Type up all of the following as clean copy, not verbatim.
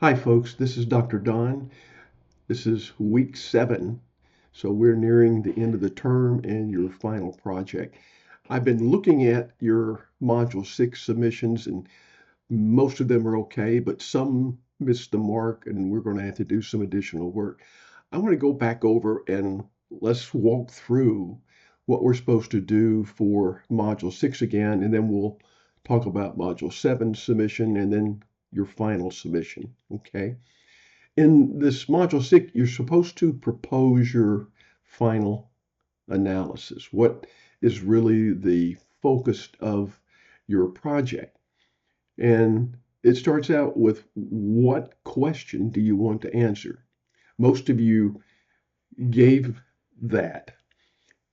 Hi, folks. This is Dr. Don. This is week 7. So we're nearing the end of the term and your final project. I've been looking at your Module 6 submissions, and most of them are okay, but some missed the mark, and we're going to have to do some additional work. I want to go back over and let's walk through what we're supposed to do for Module 6 again, and then we'll talk about Module 7 submission and then your final submission. Okay. In this Module 6, you're supposed to propose your final analysis. What is really the focus of your project? And it starts out with, what question do you want to answer? Most of you gave that.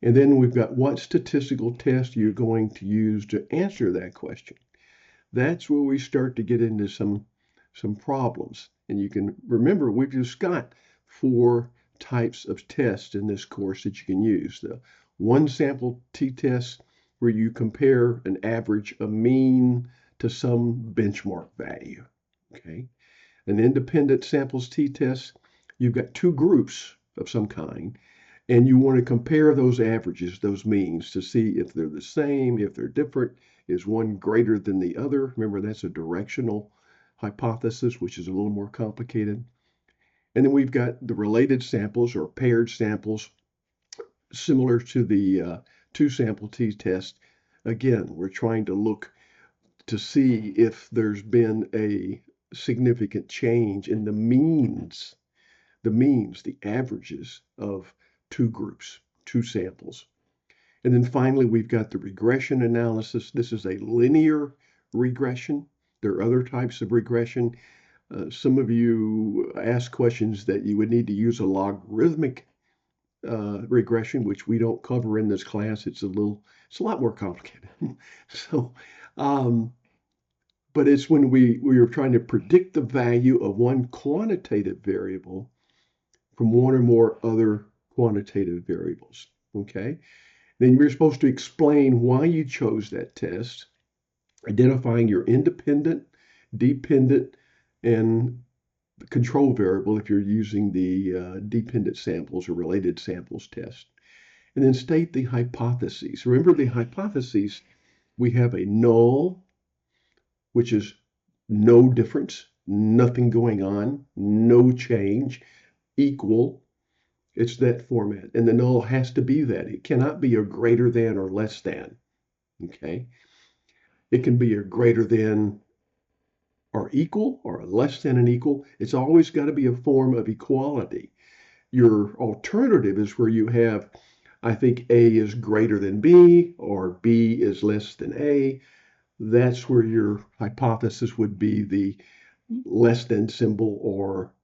And then we've got, what statistical test you're going to use to answer that question. That's where we start to get into some problems. And you can remember, we've just got 4 types of tests in this course that you can use. The one sample t-test, where you compare an average, a mean, to some benchmark value. Okay. An independent samples t-test, you've got 2 groups of some kind, and you want to compare those averages, those means, to see if they're the same, if they're different. Is one greater than the other? Remember, that's a directional hypothesis, which is a little more complicated. And then we've got the related samples or paired samples, similar to the 2-sample t-test. Again, we're trying to look to see if there's been a significant change in the averages of 2 groups, 2 samples. And then finally, we've got the regression analysis. This is a linear regression. There are other types of regression. Some of you ask questions that you would need to use a logarithmic regression, which we don't cover in this class. It's a lot more complicated. So, but it's when we are trying to predict the value of one quantitative variable from one or more other quantitative variables. Okay. Then you're supposed to explain why you chose that test, identifying your independent, dependent, and control variable if you're using the dependent samples or related samples test. And then state the hypotheses. Remember, the hypotheses, we have a null, which is no difference, nothing going on, no change, equal. It's that format. And the null has to be that. It cannot be a greater than or less than. Okay. It can be a greater than or equal or a less than an equal. It's always got to be a form of equality. Your alternative is where you have, I think A is greater than B or B is less than A. That's where your hypothesis would be the less than symbol or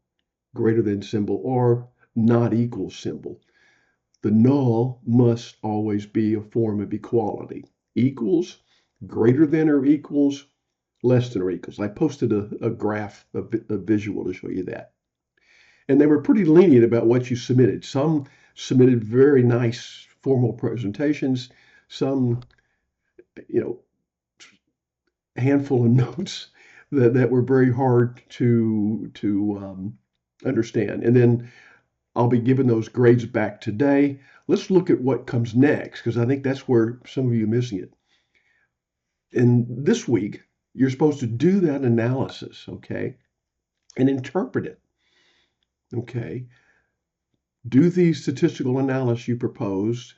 greater than symbol or not equal symbol. The null must always be a form of equality. Equals, greater than or equals, less than or equals. I posted a graph, a visual to show you that. And they were pretty lenient about what you submitted. Some submitted very nice formal presentations. Some, you know, handful of notes that were very hard to understand. And then I'll be giving those grades back today. Let's look at what comes next, because I think that's where some of you are missing it. In this week, you're supposed to do that analysis, okay, and interpret it, okay. Do the statistical analysis you proposed.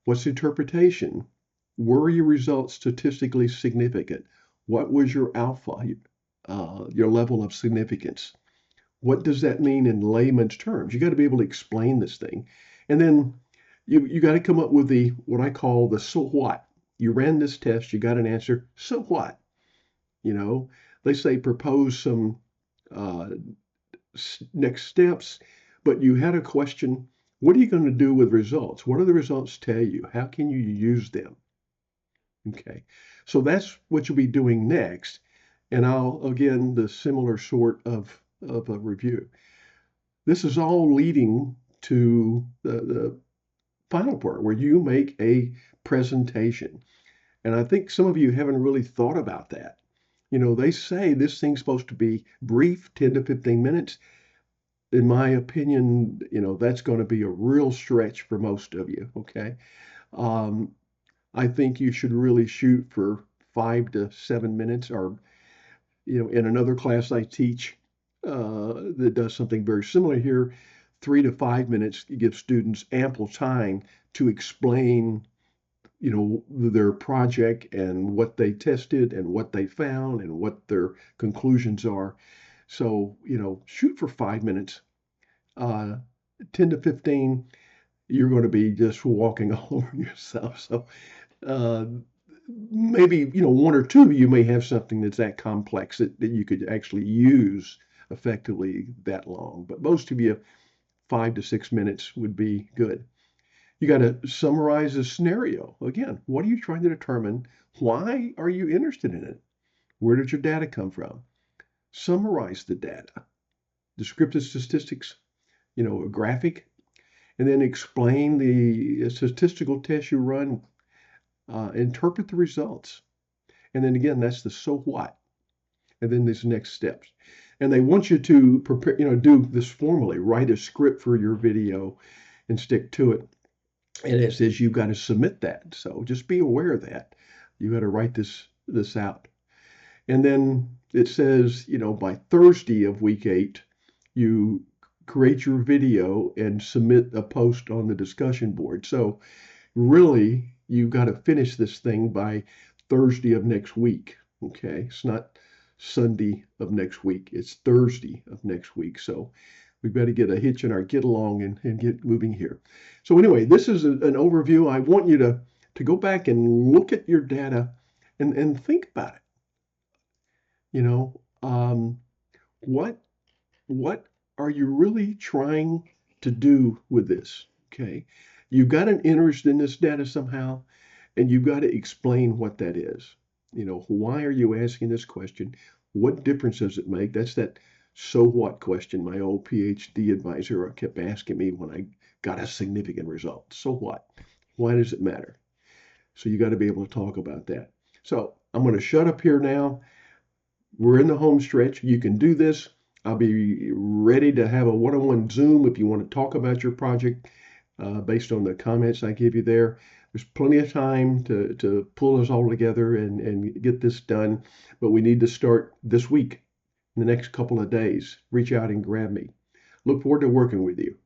What's the interpretation? Were your results statistically significant? What was your alpha, your level of significance? What does that mean in layman's terms? You got to be able to explain this thing. And then you got to come up with the what I call the so what. You ran this test, you got an answer, so what? You know, they say propose some uh, next steps, but you had a question. What are you going to do with results? What do the results tell you? How can you use them? Okay, so that's what you'll be doing next. And I'll, again, the similar sort of a review. This is all leading to the final part where you make a presentation. And I think some of you haven't really thought about that. They say this thing's supposed to be brief, 10 to 15 minutes. In my opinion, that's going to be a real stretch for most of you. Okay. Um, I think you should really shoot for 5 to 7 minutes, or, in another class I teach that does something very similar here, 3 to 5 minutes gives students ample time to explain, their project and what they tested and what they found and what their conclusions are. So, shoot for 5 minutes. Uh, 10 to 15, you're going to be just walking all over yourself. So, uh, maybe, one or two of you may have something that's that complex that you could actually use effectively that long. But most of you, 5 to 6 minutes would be good. You got to summarize the scenario. Again, what are you trying to determine? Why are you interested in it? Where did your data come from? Summarize the data, descriptive statistics, a graphic, and then explain the statistical test you run, interpret the results. And then again, that's the so what. And then these next steps. And they want you to prepare, do this formally, write a script for your video and stick to it. And it says you've got to submit that. So just be aware of that. You got to write this out. And then it says, by Thursday of week 8, you create your video and submit a post on the discussion board. So really, you've got to finish this thing by Thursday of next week. Okay. It's not Sunday of next week. It's Thursday of next week. So we've got to get a hitch in our get along and get moving here. So anyway, this is an overview. I want you to go back and look at your data and think about it. What what are you really trying to do with this? Okay. You've got an interest in this data somehow, and you've got to explain what that is. Why are you asking this question? What difference does it make? That's that so what question my old PhD advisor kept asking me when I got a significant result. So what? Why does it matter? So you got to be able to talk about that. So I'm going to shut up here now. We're in the home stretch. You can do this. I'll be ready to have a one-on-one Zoom if you want to talk about your project based on the comments I give you there. There's plenty of time to pull us all together and get this done, but we need to start this week, in the next couple of days. Reach out and grab me. Look forward to working with you.